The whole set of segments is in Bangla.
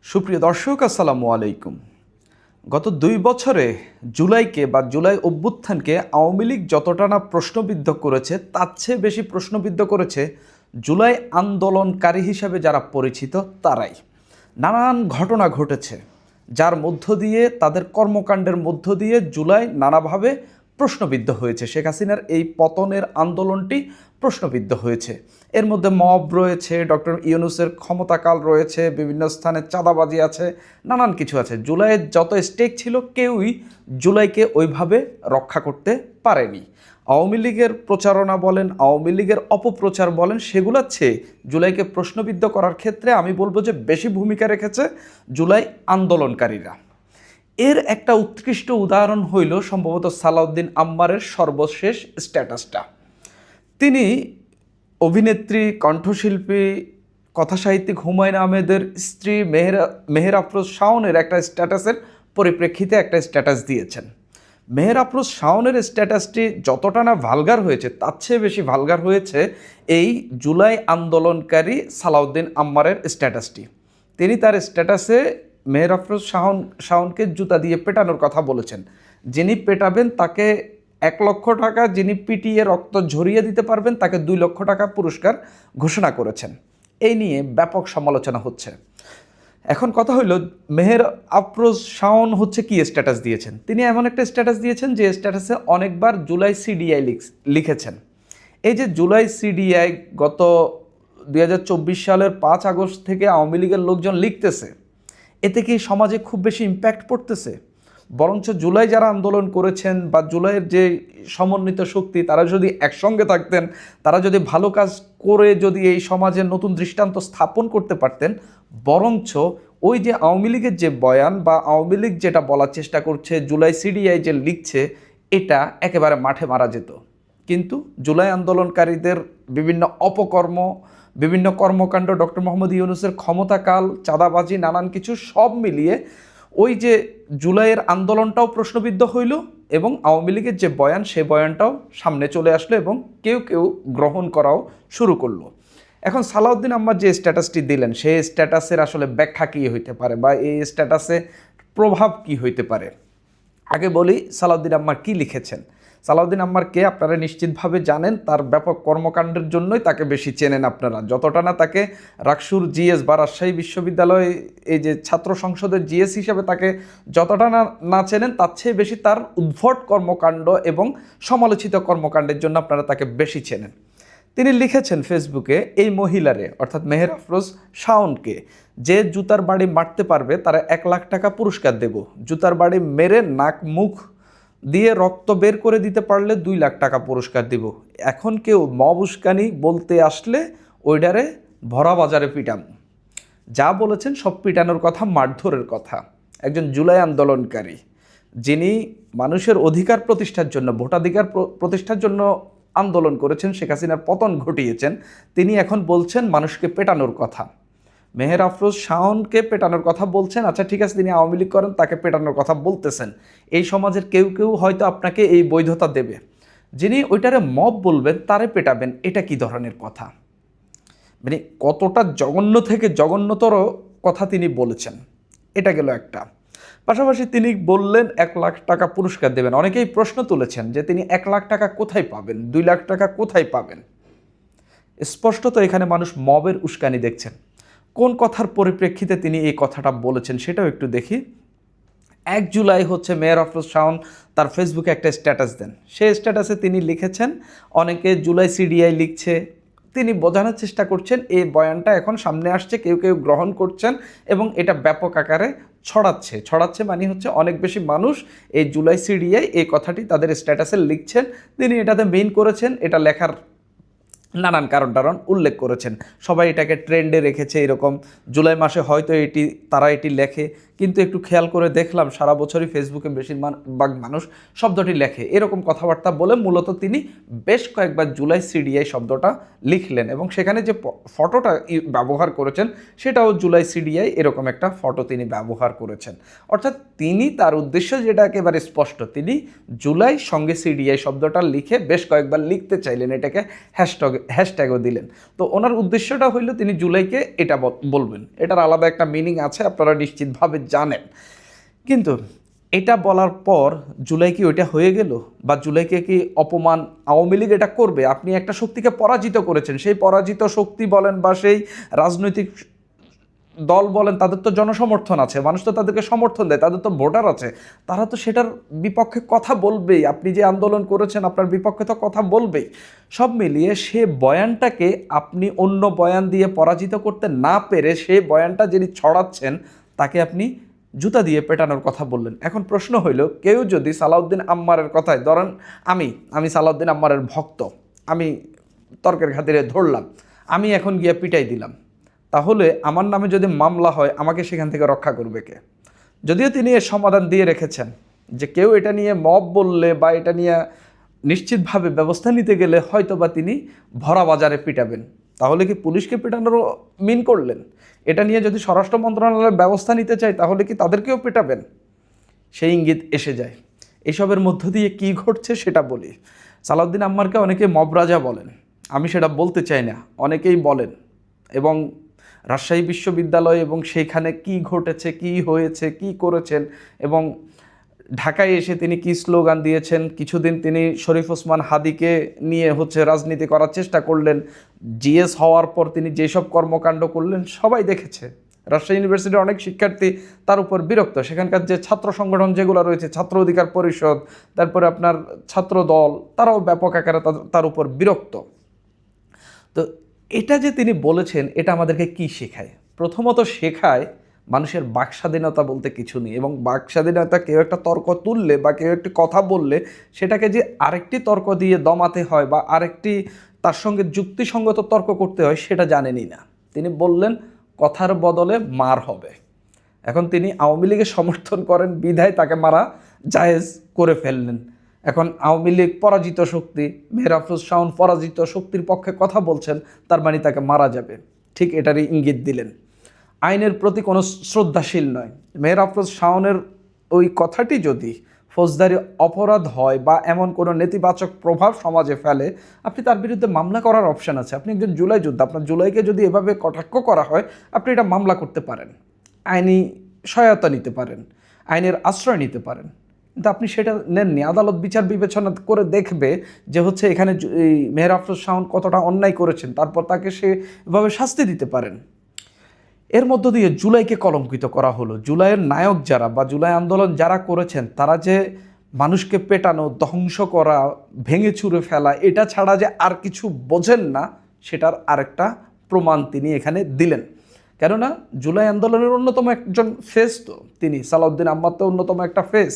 সুপ্রিয় দর্শক, আসসালামু আলাইকুম। গত ২ বছরে জুলাইকে বা জুলাই অভ্যুত্থানকে আওয়ামী লীগ যতটা না প্রশ্নবিদ্ধ করেছে, তার চেয়ে বেশি প্রশ্নবিদ্ধ করেছে জুলাই আন্দোলনকারী হিসাবে যারা পরিচিত তারাই। নানান ঘটনা ঘটেছে, যার মধ্য দিয়ে তাদের কর্মকাণ্ডের মধ্য দিয়ে জুলাই নানাভাবে প্রশ্নবিদ্ধ হয়েছে। শেখ হাসিনার এই পতনের আন্দোলনটি প্রশ্নবিদ্ধ হয়েছে। এর মধ্যে মব রয়েছে, ডক্টর ইউনূসের ক্ষমতাকাল রয়েছে, বিভিন্ন স্থানে চাঁদাবাজি আছে, নানান কিছু আছে। জুলাইয়ের যত স্টেক ছিল, কেউই জুলাইকে ওইভাবে রক্ষা করতে পারেনি। আওয়ামী লীগের প্রচারণা বলেন, আওয়ামী লীগের অপপ্রচার বলেন, সেগুলোর চেয়ে জুলাইকে প্রশ্নবিদ্ধ করার ক্ষেত্রে আমি বলবো যে বেশি ভূমিকা রেখেছে জুলাই আন্দোলনকারীরা। এর একটা উৎকৃষ্ট উদাহরণ হইল সম্ভবত সালাউদ্দিন আম্মারের সর্বশেষ স্ট্যাটাসটা। তিনি অভিনেত্রী, কণ্ঠশিল্পী, কথাসাহিত্যিক হুমায়ুন আহমেদের স্ত্রী মেহের আফরোজ শাওনের একটা স্ট্যাটাসের পরিপ্রেক্ষিতে একটা স্ট্যাটাস দিয়েছেন। মেহের আফরোজ শাওনের স্ট্যাটাসটি যতটা না ভালগার হয়েছে, তার চেয়ে বেশি ভালগার হয়েছে এই জুলাই আন্দোলনকারী সালাউদ্দিন আম্মারের স্ট্যাটাসটি। তিনি তার স্ট্যাটাসে মেহের আফরোজ শাওনকে জুতা দিয়ে পেটানোর কথা বলেছেন। যিনি পেটাবেন তাকে ১ লক্ষ টাকা, যিনি পিটিয়ে রক্ত ঝরিয়ে দিতে পারবেন তাকে ২ লক্ষ টাকা পুরস্কার ঘোষণা করেছেন। এই নিয়ে ব্যাপক সমালোচনা হচ্ছে। এখন কথা হইল, মেহের আফরোজ শাওন হচ্ছে কি স্ট্যাটাস দিয়েছেন। তিনি এমন একটা স্ট্যাটাস দিয়েছেন যে স্ট্যাটাসে অনেকবার জুলাই সিডিআই লিখেছেন। এই যে জুলাই সিডিআই গত ২০২৪ সালের ৫ আগস্ট থেকে আওয়ামী লীগের লোকজন লিখতেছে, এতে কি সমাজে খুব বেশি ইম্প্যাক্ট পড়তেছে? বরঞ্চ জুলাই যারা আন্দোলন করেছেন বা জুলাইয়ের যে সমন্বিত শক্তি, তারা যদি একসঙ্গে থাকতেন, তারা যদি ভালো কাজ করে যদি এই সমাজের নতুন দৃষ্টান্ত স্থাপন করতে পারতেন, বরঞ্চ ওই যে আওয়ামী লীগের যে বয়ান বা আওয়ামী লীগ যেটা বলার চেষ্টা করছে, জুলাই সিডিআই যে লিখছে, এটা একেবারে মাঠে মারা যেত। কিন্তু জুলাই আন্দোলনকারীদের বিভিন্ন অপকর্ম, বিভিন্ন কর্মকাণ্ড, ডক্টর মোহাম্মদ ইউনূসের ক্ষমতাকাল, চাঁদাবাজি, নানান কিছু সব মিলিয়ে ওই যে জুলাইয়ের আন্দোলনটাও প্রশ্নবিদ্ধ হইল এবং আওয়ামী লীগের যে বয়ান, সেই বয়ানটাও সামনে চলে আসলো এবং কেউ কেউ গ্রহণ করাও শুরু করলো। এখন সালাউদ্দিন আম্মার যে স্ট্যাটাসটি দিলেন, সেই স্ট্যাটাসের আসলে ব্যাখ্যা কী হইতে পারে বা এই স্ট্যাটাসে প্রভাব কি হইতে পারে? আগে বলি সালাউদ্দিন আম্মার কি লিখেছেন। সালাউদ্দিন আম্মারকে আপনারা নিশ্চিতভাবে জানেন, তার ব্যাপক কর্মকাণ্ডের জন্যই তাকে বেশি চেনেন আপনারা। যতটা না তাকে রাকসুর জিএস বা রাজশাহী বিশ্ববিদ্যালয় এই যে ছাত্র সংসদের জিএস হিসেবে তাকে যতটা না চেনেন, তার চেয়ে বেশি তার উদ্ভট কর্মকাণ্ড এবং সমালোচিত কর্মকাণ্ডের জন্য আপনারা তাকে বেশি চেনেন। তিনি লিখেছেন ফেসবুকে, এই মহিলারে অর্থাৎ মেহের আফরোজ শাওনকে যে জুতার বাড়ি মারতে পারবে তারা ১ লাখ টাকা পুরস্কার দেব। জুতার বাড়ি মেরে নাক মুখ দিয়ে রক্ত বের করে দিতে পারলে ২ লাখ টাকা পুরস্কার দিব। এখন কেউ মব উস্কানি বলতে আসলে ওইডারে ভরা বাজারে পিটাম। যা বলেছেন সব পিটানোর কথা, মারধরের কথা। একজন জুলাই আন্দোলনকারী, যিনি মানুষের অধিকার প্রতিষ্ঠার জন্য, ভোটাধিকার প্রতিষ্ঠার জন্য আন্দোলন করেছেন, শেখ হাসিনার পতন ঘটিয়েছেন, তিনি এখন বলছেন মানুষকে পেটানোর কথা। মেহের আফরোজ শাওনকে পেটানোর কথা বলছেন। আচ্ছা ঠিক আছে, তিনি আওয়ামী লীগ করেন, তাকে পেটানোর কথা বলতেছেন। এই সমাজের কেউ কেউ হয়তো আপনাকে এই বৈধতা দেবে। যিনি ওইটারে মব বলবেন, তারে পেটাবেন, এটা কি ধরনের কথা? মানে কতটা জঘন্য থেকে জঘন্যতর কথা তিনি বলেছেন, এটা গেল একটা। পাশাপাশি তিনি বললেন ১ লাখ টাকা পুরস্কার দেবেন। অনেকেই প্রশ্ন তুলেছেন যে তিনি ১ লাখ টাকা কোথায় পাবেন, ২ লাখ টাকা কোথায় পাবেন? স্পষ্টত এখানে মানুষ মবের উস্কানি দেখছেন। কোন কথার পরিপ্রেক্ষিতে তিনি এই কথাটা বলেছেন সেটাও একটু দেখি। ১ জুলাই হচ্ছে মেহের আফরোজ শাওন তার ফেসবুকে একটা স্ট্যাটাস দেন। সেই স্ট্যাটাসে তিনি লিখেছেন, অনেকে জুলাই সিডিআই লিখছে। তিনি বোঝানোর চেষ্টা করছেন এই বয়ানটা এখন সামনে আসছে, কেউ কেউ গ্রহণ করছেন এবং এটা ব্যাপক আকারে ছড়াচ্ছে মানে হচ্ছে অনেক বেশি মানুষ এই জুলাই সিডিআই এই কথাটি তাদের স্ট্যাটাসে লিখছেন। তিনি এটাতে মেইন করেছেন, এটা লেখার নানান কারণ উল্লেখ করেছেন। সবাই এটাকে ট্রেন্ডে রেখেছে, এরকম জুলাই মাসে হয়তো তারা এটি লেখে, কিন্তু একটু খেয়াল করে দেখলাম সারা বছরই ফেসবুকে বেশিরভাগ মানুষ শব্দটি লেখে, এরকম কথাবার্তা বলে মূলত তিনি বেশ কয়েকবার জুলাই সিডিআই শব্দটা লিখলেন এবং সেখানে যে ফটোটা ব্যবহার করেছেন সেটাও জুলাই সিডিআই, এরকম একটা ফটো তিনি ব্যবহার করেছেন। অর্থাৎ তিনি তার উদ্দেশ্য যেটা একেবারে স্পষ্ট, তিনি জুলাই সঙ্গে সিডিআই শব্দটা লিখে বেশ কয়েকবার লিখতে চাইলেন, এটাকে হ্যাশট্যাগও দিলেন। তো ওনার উদ্দেশ্যটা হইল তিনি জুলাইকে এটা বলবেন, এটার আলাদা একটা মিনিং আছে, আপনারা নিশ্চিতভাবে জানেন। কিন্তু এটা বলার পর জুলাই কি ওইটা হয়ে গেল, বা জুলাইকে কি অপমান আওয়ামী লীগ এটা করবে? আপনি একটা শক্তিকে পরাজিত করেছেন, সেই পরাজিত শক্তি বলেন বা সেই রাজনৈতিক দল বলেন, তাদের তো জনসমর্থন আছে, মানুষ তো তাদেরকে সমর্থন দেয়, তাদের তো ভোটার আছে, তারা তো সেটার বিপক্ষে কথা বলবেই। আপনি যে আন্দোলন করেছেন আপনার বিপক্ষে তো কথা বলবেই। সব মিলিয়ে সে বয়ানটাকে আপনি অন্য বয়ান দিয়ে পরাজিত করতে না পেরে সে বয়ানটা যিনি ছড়াচ্ছেন তাকে আপনি জুতা দিয়ে পেটানোর কথা বললেন। এখন প্রশ্ন হইল, কেউ যদি সালাউদ্দিন আম্মারের কথায়, ধরেন আমি সালাউদ্দিন আম্মারের ভক্ত, আমি তর্কের খাতিরে ধরলাম, আমি এখন গিয়ে পিটাই দিলাম, তাহলে আমার নামে যদি মামলা হয় আমাকে সেখান থেকে রক্ষা করবে কে? যদিও তিনি এর সমাধান দিয়ে রেখেছেন যে কেউ এটা নিয়ে মব বললে বা এটা নিয়ে নিশ্চিতভাবে ব্যবস্থা নিতে গেলে হয়তো বা তিনি ভরা বাজারে পিটাবেন। তাহলে কি পুলিশকে পিটানোরও মিন করলেন? এটা নিয়ে যদি স্বরাষ্ট্র মন্ত্রণালয়ের ব্যবস্থা নিতে চাই তাহলে কি তাদেরকেও পিটাবেন? সেই ইঙ্গিত এসে যায়। এসবের মধ্য দিয়ে কি ঘটছে সেটা বলি। সালাউদ্দিন আম্মারকে অনেকে মব রাজা বলেন, আমি সেটা বলতে চাই না, অনেকেই বলেন। এবং রাজশাহী বিশ্ববিদ্যালয় এবং সেইখানে কি ঘটেছে, কি হয়েছে, কি করেছেন, এবং ঢাকায় এসে তিনি কি স্লোগান দিয়েছেন, কিছুদিন তিনি শরীফ ওসমান হাদিকে নিয়ে রাজনীতি করার চেষ্টা করলেন, জিএস হওয়ার পর তিনি যেসব কর্মকাণ্ড করলেন সবাই দেখেছে। রাজশাহী ইউনিভার্সিটির অনেক শিক্ষার্থী তার উপর বিরক্ত, সেখানকার যে ছাত্র সংগঠন যেগুলো রয়েছে, ছাত্র অধিকার পরিষদ, তারপরে আপনার ছাত্র দল, তারাও ব্যাপক আকারে তার উপর বিরক্ত। তো এটা যে তিনি বলেছেন এটা আমাদেরকে কি শেখায়? প্রথমত শেখায় মানুষের বাক স্বাধীনতা বলতে কিছু নেই, এবং বাক স্বাধীনতা কেউ একটা তর্ক তুললে বা কেউ একটি কথা বললে সেটাকে যে আরেকটি তর্ক দিয়ে দমাতে হয় বা আরেকটি তার সঙ্গে যুক্তিসঙ্গত তর্ক করতে হয় সেটা জানেনই না। তিনি বললেন কথার বদলে মার হবে। এখন তিনি আওয়ামী লীগের সমর্থন করেন বিধায় তাকে মারা জায়েজ করে ফেললেন। এখন আওয়ামী লীগ পরাজিত শক্তি, মেহের আফরোজ শাওন পরাজিত শক্তির পক্ষে কথা বলছেন, তার মানে তাকে মারা যাবে, ঠিক এটারই ইঙ্গিত দিলেন। আইনের প্রতি কোনো শ্রদ্ধাশীল নয়। মেহের আফরোজ শাওনের ওই কথাটি যদি ফৌজদারি অপরাধ হয় বা এমন কোনো নেতিবাচক প্রভাব সমাজে ফেলে, আপনি তার বিরুদ্ধে মামলা করার অপশান আছে। আপনি একজন জুলাই যোদ্ধা, আপনার জুলাইকে যদি এভাবে কটাক্ষ করা হয় আপনি এটা মামলা করতে পারেন, আইনি সহায়তা নিতে পারেন, আইনের আশ্রয় নিতে পারেন। কিন্তু আপনি সেটা নেননি। আদালত বিচার বিবেচনা করে দেখবে যে এখানে মেহের আফরোজ শাওন কতটা অন্যায় করেছেন, তারপর তাকে সেভাবে শাস্তি দিতে পারেন। এর মধ্য দিয়ে জুলাইকে কলঙ্কিত করা হলো। জুলাইয়ের নায়ক যারা বা জুলাই আন্দোলন যারা করেছেন তারা যে মানুষকে পেটানো, ধ্বংস করা, ভেঙে চুরে ফেলা, এটা ছাড়া যে আর কিছু বোঝেন না সেটার আরেকটা প্রমাণ তিনি এখানে দিলেন। কেননা জুলাই আন্দোলনের অন্যতম একজন ফেস তো তিনি, সালাউদ্দিন আম্মার তো অন্যতম একটা ফেস।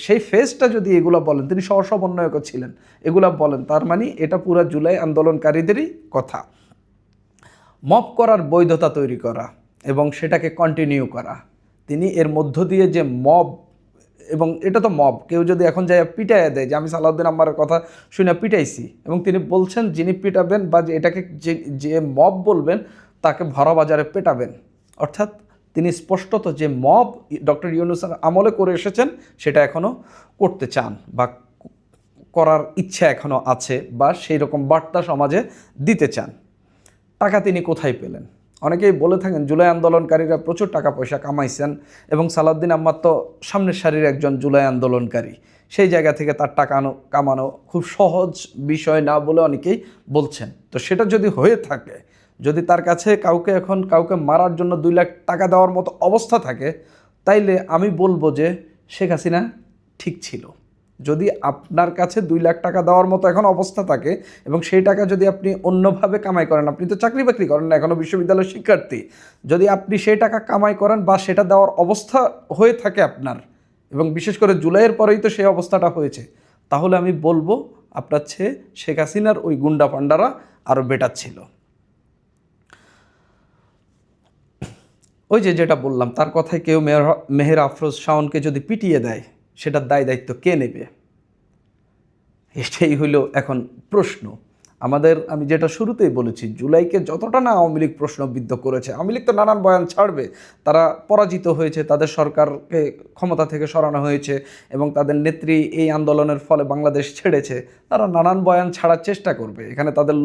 সেই ফেসটা যদি এগুলো বলেন, তিনি সহ সমন্বয়কও ছিলেন, এগুলা বলেন, তার মানে এটা পুরা জুলাই আন্দোলনকারীদেরই কথা। মব করার বৈধতা তৈরি করা এবং সেটাকে কন্টিনিউ করা, তিনি এর মধ্য দিয়ে যে মব, এবং এটা তো মব, কেউ যদি এখন যায় পিটাইয়া দেয় যে আমি সালাউদ্দিন আম্মারের কথা শুনে পিটাইছি, এবং তিনি বলছেন যিনি পিটাবেন বা এটাকে যে মব বলবেন তাকে ভরা বাজারে পেটাবেন। অর্থাৎ তিনি স্পষ্টত যে মব ডক্টর ইউনূসের আমলে করে এসেছেন সেটা এখনও করতে চান বা করার ইচ্ছা এখনও আছে, বা সেই রকম বার্তা সমাজে দিতে চান। টাকা তিনি কোথায় পেলেন? অনেকেই বলে থাকেন জুলাই আন্দোলনকারীরা প্রচুর টাকা পয়সা কামাইছেন, এবং সালাউদ্দিন আম্মার তো সামনের সারির একজন জুলাই আন্দোলনকারী, সেই জায়গা থেকে তার টাকা কামানো খুব সহজ বিষয় না বলে অনেকেই বলছেন। তো সেটা যদি হয়ে থাকে, যদি তার কাছে কাউকে মারার জন্য 2 লাখ টাকা দেওয়ার মতো অবস্থা থাকে, তাইলে আমি বলবো যে শেখ হাসিনা ঠিক ছিল। যদি আপনার কাছে 2 লাখ টাকা দেওয়ার মতো এখন অবস্থা থাকে এবং সেই টাকা যদি আপনি অন্যভাবে কামাই করেন, আপনি তো চাকরি বাকরি করেন না, এখনও বিশ্ববিদ্যালয়ের শিক্ষার্থী, যদি আপনি সেই টাকা কামাই করেন বা সেটা দেওয়ার অবস্থা হয়ে থাকে আপনার, এবং বিশেষ করে জুলাইয়ের পরেই তো সেই অবস্থাটা হয়েছে, তাহলে আমি বলবো আপনার চেয়ে শেখ হাসিনার ওই গুন্ডা পান্ডারা আরও বেটার ছিল। ওই যে যেটা বললাম, তার কথায় কেউ মেহের আফরোজ শাওনকে যদি পিটিয়ে দেয়, সেটার দায় দায়িত্ব কে নেবে? এটাই হইল এখন প্রশ্ন আমাদের। আমি যেটা শুরুতেই বলেছি, জুলাইকে যতটা না আওয়ামী লীগ প্রশ্নবিদ্ধ করেছে, আওয়ামী লীগ তো নানান বয়ান ছাড়বে, তারা পরাজিত হয়েছে, তাদের সরকারকে ক্ষমতা থেকে সরানো হয়েছে এবং তাদের নেত্রী এই আন্দোলনের ফলে বাংলাদেশ ছেড়েছে, তারা নানান বয়ান ছাড়ার চেষ্টা করবে, এখানে তাদের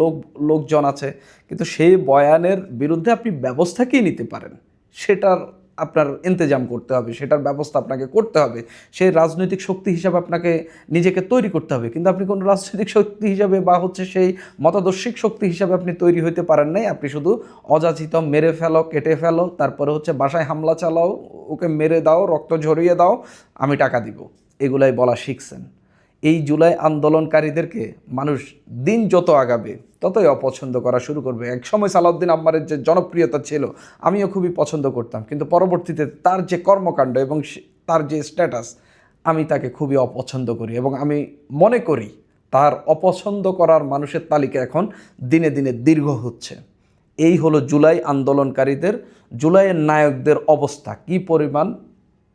লোকজন আছে। কিন্তু সেই বয়ানের বিরুদ্ধে আপনি ব্যবস্থা কী নিতে পারেন, সেটার আপনার ইন্তজাম করতে হবে, সেটার ব্যবস্থা আপনাকে করতে হবে। সেই রাজনৈতিক শক্তি হিসাবে আপনাকে নিজেকে তৈরি করতে হবে। কিন্তু আপনি কোনো রাজনৈতিক শক্তি হিসাবে বা হচ্ছে সেই মতাদর্শিক শক্তি হিসাবে আপনি তৈরি হইতে পারেন নাই। আপনি শুধু অযাচিত মেরে ফেলো, কেটে ফেলো, তারপরে হচ্ছে বাসায় হামলা চালাও, ওকে মেরে দাও, রক্ত ঝরিয়ে দাও, আমি টাকা দিব, এগুলাই বলা শিখছেন। এই জুলাই আন্দোলনকারীদেরকে মানুষ দিন যত আগাবে ততই অপছন্দ করা শুরু করবে। এক সময় সালাউদ্দিন আম্মারের যে জনপ্রিয়তা ছিল, আমিও খুবই পছন্দ করতাম, কিন্তু পরবর্তীতে তার যে কর্মকাণ্ড এবং তার যে স্ট্যাটাস, আমি তাকে খুবই অপছন্দ করি এবং আমি মনে করি তার অপছন্দ করার মানুষের তালিকা এখন দিনে দিনে দীর্ঘ হচ্ছে। এই হলো জুলাই আন্দোলনকারীদের, জুলাইয়ের নায়কদের অবস্থা কী পরিমাণ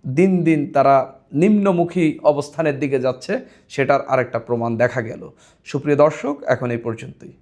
দিন দিন তারা নিম্নমুখী অবস্থানের দিকে যাচ্ছে, সেটার আরেকটা প্রমাণ দেখা গেল। সুপ্রিয় দর্শক, এখন এই পর্যন্তই।